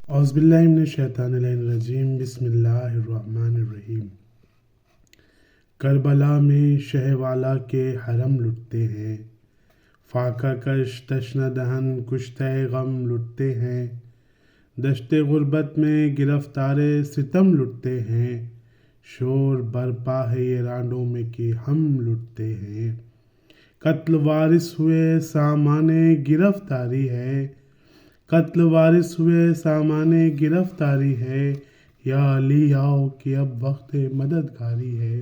اعوذ باللہ من الشیطان الرجیم، بسم اللہ الرحمن الرحیم۔ کربلا میں شہ والا کے حرم لٹتے ہیں، فاقہ کش تشنہ دہن کشتہ غم لٹتے ہیں، دشت غربت میں گرفتار ستم لٹتے ہیں، شور برپا ہے یہ رانڈوں میں کہ ہم لٹتے ہیں، قتل وارث ہوئے سامان گرفتاری ہے، قتل وارث ہوئے سامان گرفتاری ہے، یا علی آؤ کہ اب وقت مددگاری ہے،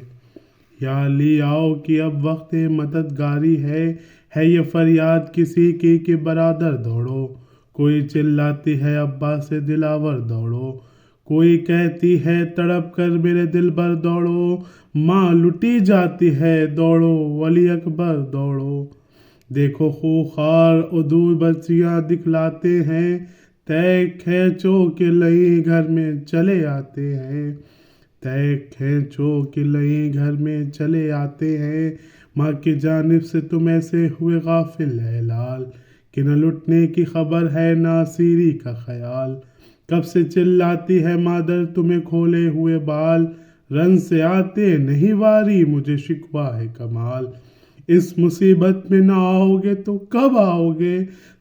یا علی آؤ کہ اب وقت مددگاری ہے یہ فریاد کسی کی کہ برادر دوڑو، کوئی چلاتی ہے عباس دلاور دوڑو، کوئی کہتی ہے تڑپ کر میرے دل بر دوڑو، ماں لٹی جاتی ہے دوڑو ولی اکبر دوڑو، دیکھو خوخار عدو بچیاں دکھلاتے ہیں، تے کھینچو کہ لئی گھر میں چلے آتے ہیں، تے کھینچو کہ لئی گھر میں چلے آتے ہیں، ماں کی جانب سے تم ایسے ہوئے غافل ہے لال، کہ نہ لٹنے کی خبر ہے نہ سیری کا خیال، کب سے چلاتی ہے مادر تمہیں کھولے ہوئے بال، رن سے آتے نہیں واری مجھے شکوہ ہے کمال، اس مصیبت میں نہ آؤ گے تو کب آؤ گے،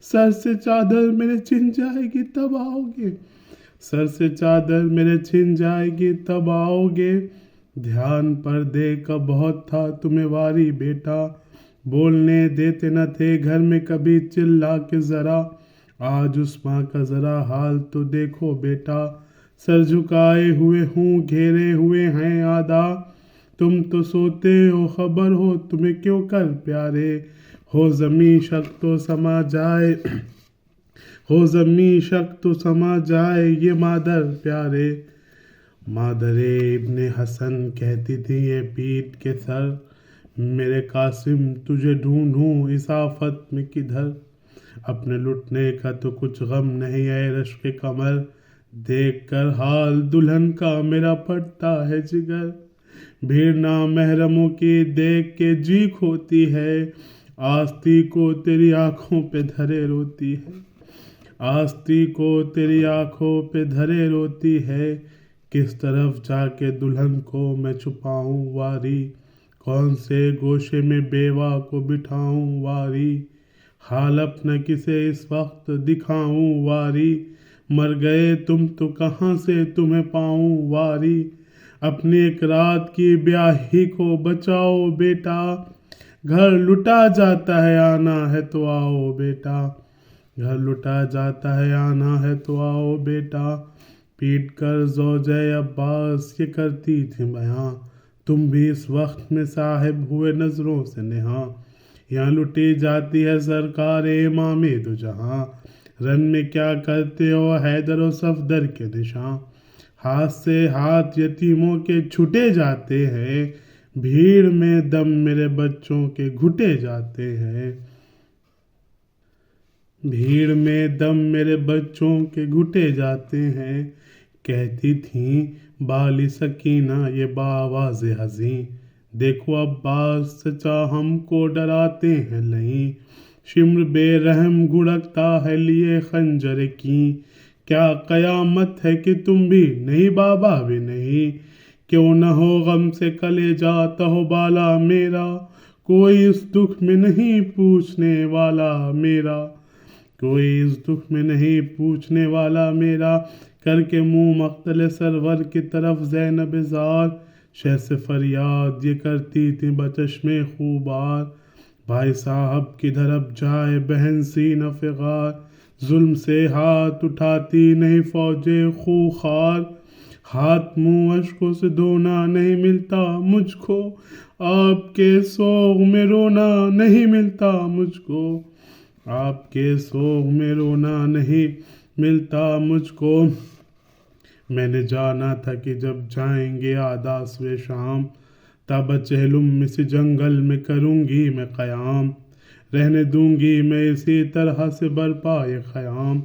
سر سے چادر میرے چھن جائے گی تب آؤ گے، سر سے چادر میرے چھن جائے گی تب آؤ گے، دھیان پردے کا بہت تھا تمہیں واری بیٹا، بولنے دیتے نہ تھے گھر میں کبھی چلا کے ذرا، آج اس ماں کا ذرا حال تو دیکھو بیٹا، سر جھکائے ہوئے ہوں گھیرے ہوئے ہیں آدھا، تم تو سوتے ہو خبر ہو تمہیں کیوں کر پیارے، ہو زمیں شک تو سما جائے، ہو زمیں شک تو سما جائے یہ مادر پیارے، مادر ابن حسن کہتی تھی یہ پیٹ کے سر، میرے قاسم تجھے ڈھونڈوں اس آفت میں کدھر، اپنے لٹنے کا تو کچھ غم نہیں ہے رشک کمر، دیکھ کر حال دلہن کا میرا پھٹتا ہے جگر، بھیڑ نامحرموں کی دیکھ کے جی کھوتی ہے، آستی کو تیری آنکھوں پہ دھرے روتی ہے، آستی کو تیری آنکھوں پہ دھرے روتی ہے، کس طرف جا کے دلہن کو میں چھپاؤں واری، کون سے گوشے میں بیوہ کو بٹھاؤں واری، حال اپنا کسے اس وقت دکھاؤں واری، مر گئے تم تو کہاں سے تمہیں پاؤں واری، اپنی ایک رات کی بیاہی کو بچاؤ بیٹا، گھر لٹا جاتا ہے آنا ہے تو آؤ بیٹا، گھر لٹا جاتا ہے آنا ہے تو آؤ بیٹا، پیٹ کر زوجہ عباس یہ کرتی تھی بیاں، تم بھی اس وقت میں صاحب ہوئے نظروں سے نہاں، یہاں لٹی جاتی ہے سرکار امام دو جہاں، رن میں کیا کرتے ہو حیدر و صفدر کے نشاں، ہاتھ سے ہاتھ یتیموں کے چھٹے جاتے ہیں، بھیڑ میں دم میرے بچوں کے گھٹے جاتے ہیں، بھیڑ میں دم میرے بچوں کے گھٹے جاتے ہیں، کہتی تھیں بالی سکینہ یہ بآواز حزیں، دیکھو عباس چچا ہم کو ڈراتے ہیں لئیں، شمر بے رحم گھڑکتا ہے لیے خنجر کی، کیا قیامت ہے کہ تم بھی نہیں بابا بھی نہیں، کیوں نہ ہو غم سے کلیجہ تہو بالا میرا، کوئی اس دکھ میں نہیں پوچھنے والا میرا، کوئی اس دکھ میں نہیں پوچھنے والا میرا، کر کے منہ مقتل سرور کی طرف زینب زار، شہ سے فریاد یہ کرتی تھی بچشم خوبار، بھائی صاحب کدھر اب جائے بہن سینہ فغار، ظلم سے ہاتھ اٹھاتی نہیں فوج خوخار، ہاتھ منہ اشکوں سے دھونا نہیں ملتا مجھ کو، آپ کے سوگ میں رونا نہیں ملتا مجھ کو، آپ کے سوگ میں رونا نہیں ملتا مجھ کو، میں نے جانا تھا کہ جب جائیں گے آدھا سوے شام، تب چہلم اس جنگل میں کروں گی میں قیام، رہنے دوں گی میں اسی طرح سے برپا یہ خیام،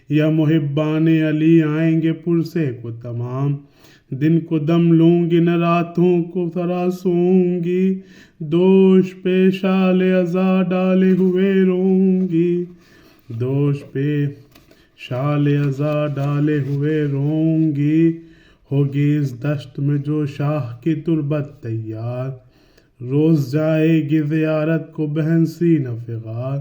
یا محبان علی آئیں گے پرسے کو تمام، دن کو دم لوں گی نہ راتوں کو ذرا سوؤں گی، دوش پہ شال عزا ڈالے ہوئے روؤں گی، دوش پہ شال ازا ڈالے ہوئے روں گی، ہوگی اس دشت میں جو شاہ کی تربت تیار، روز جائے گی زیارت کو بہن سینہ فغار،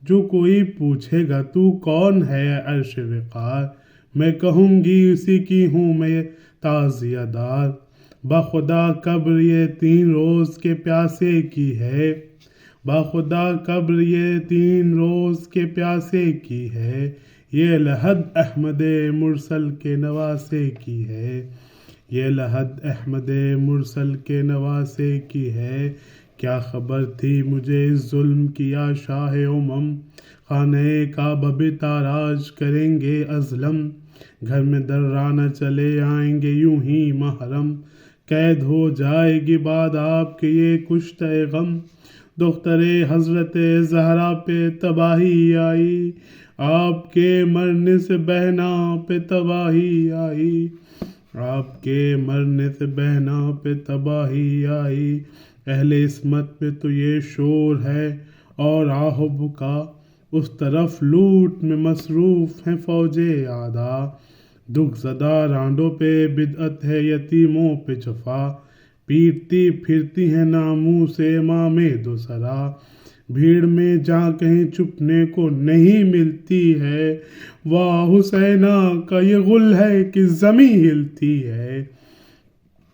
جو کوئی پوچھے گا تو کون ہے عرش وقار، میں کہوں گی اسی کی ہوں میں تعزیہ دار، بخدا قبر یہ 3 روز کے پیاسے کی ہے، بخدا قبر یہ 3 روز کے پیاسے کی ہے، یہ لحد احمد مرسل کے نواسے کی ہے، یہ لحد احمد مرسل کے نواسے کی ہے، کیا خبر تھی مجھے اس ظلم کی یا شاہ امم، خانہ کعبہ بھی تاراج کریں گے ازلم، گھر میں درانہ چلے آئیں گے یوں ہی محرم، قید ہو جائے گی بعد آپ کے یہ کشتہ غم، دختر حضرت زہرا پہ تباہی آئی، آپ کے مرنے سے بہنا پہ تباہی آئی، آپ کے مرنے سے بہنا پہ تباہی آئی، اہل عصمت پہ تو یہ شور ہے اور آہ و بکا، اس طرف لوٹ میں مصروف ہیں فوج اعدا، دکھ زدہ رانڈوں پہ بدعت ہے یتیموں پہ جفا، پیٹتی پھرتی ہیں ناموس امام دوسرا، بھیڑ میں جہاں کہیں چھپنے کو نہیں ملتی ہے، واہ حسینہ کا یہ غل ہے کہ زمیں ہلتی ہے،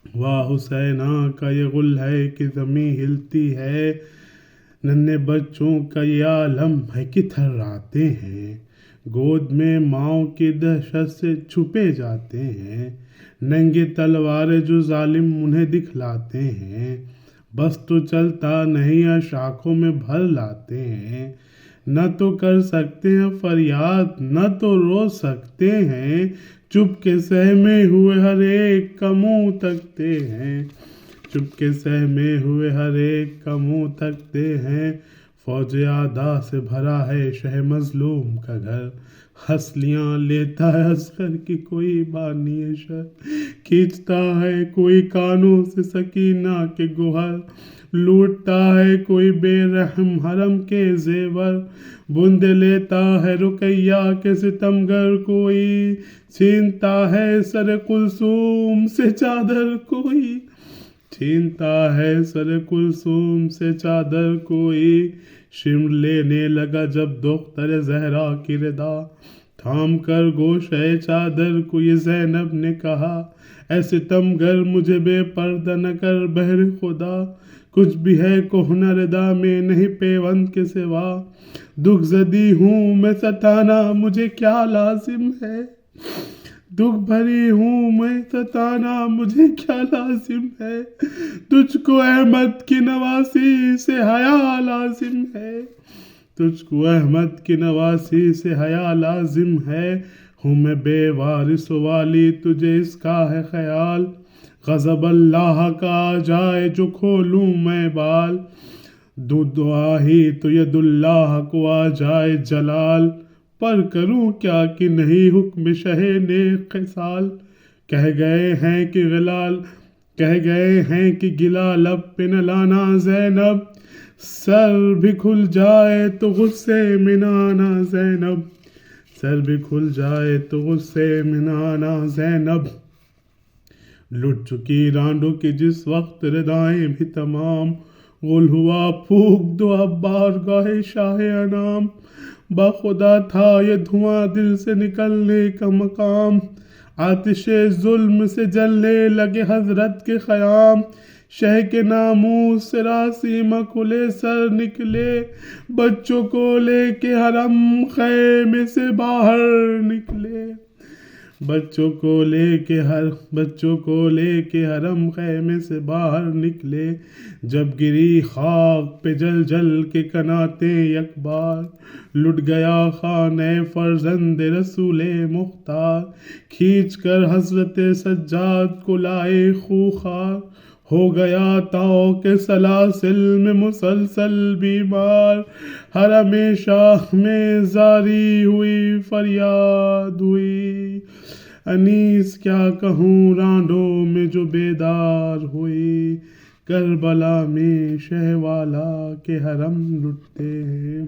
واہ حسینہ کا یہ غل ہے کہ زمیں ہلتی ہے، ننھے بچوں کا یہ عالم ہے کہ تھراتے ہیں، گود میں ماؤں کی دہشت سے چھپے جاتے ہیں، ننگی تلوار جو ظالم انہیں دکھلاتے ہیں، بس تو چلتا نہیں اشاکوں میں بھر لاتے ہیں، نہ تو کر سکتے ہیں فریاد نہ تو رو سکتے ہیں، چپ کے سہمے ہوئے ہر ایک کا منہ تکتے ہیں، چپ کے سہمے ہوئے ہر ایک کا منہ تکتے ہیں، فوج اعدا سے بھرا ہے شہ مظلوم کا گھر، ہنسلیاں لیتا ہے اصغر کی کوئی بانی شر، کھینچتا ہے کوئی کانوں سے سکینہ کے گوہر، لوٹتا ہے کوئی بے رحم حرم کے زیور، بند لیتا ہے رقیہ کے ستمگر کوئی، چھینتا ہے سر کلثوم سے چادر کوئی، چھینتا ہے سر کلثوم سے چادر کوئی، شمر لینے لگا جب دختر زہرا کی ردا، تھام کر گوشۂ چادر کو یہ زینب نے کہا، اے ستمگر مجھے بے پردہ نہ کر بہر خدا، کچھ بھی ہے کہنہ ردا میں نہیں پیوند کے سوا، دکھ زدی ہوں میں ستانا مجھے کیا لازم ہے، دکھ بھری ہوں میں ستانا مجھے کیا لازم ہے، تجھ کو احمد کی نواسی سے حیا لازم ہے، تجھ کو احمد کی نواسی سے حیا لازم ہے، ہوں میں بے وارث والی تجھے اس کا ہے خیال، غضب اللہ کا آ جائے جو کھولوں میں بال، دعا ہی تو ید اللہ کو آ جائے جلال، پر کروں کیا کہ نہیں حکم شہ نیک خصال، کہہ گئے ہیں کہ گلا لب پہ نہ لانا زینب، سر بھی کھل جائے تو غصے میں نہ آنا زینب، سر بھی کھل جائے تو غصے میں نہ آنا زینب، لٹ چکی رانڈوں کی جس وقت ردائیں بھی تمام، غل ہوا پھونک دو اب بارگاہ شاہ انام، بخدا تھا یہ دھواں دل سے نکلنے کا مقام، آتش ظلم سے جلنے لگے حضرت کے خیام، شہ کے ناموس سے راسیمہ کھلے سر نکلے، بچوں کو لے کے حرم خیمے سے باہر نکلے، بچوں کو لے کے حرم خیمے سے باہر نکلے، جب گری خاک پہ جل جل کے کناتے یک بار، لٹ گیا خانہ فرزند رسول مختار، کھینچ کر حضرت سجاد کو لائے خوخار، ہو گیا تاؤ کے سلاسل میں مسلسل بیمار، حرم شاہ میں زاری ہوئی فریاد ہوئی، انیس کیا کہوں رانڈوں میں جو بیدار ہوئی، کربلا میں شہ والا کے حرم لٹتے ہیں۔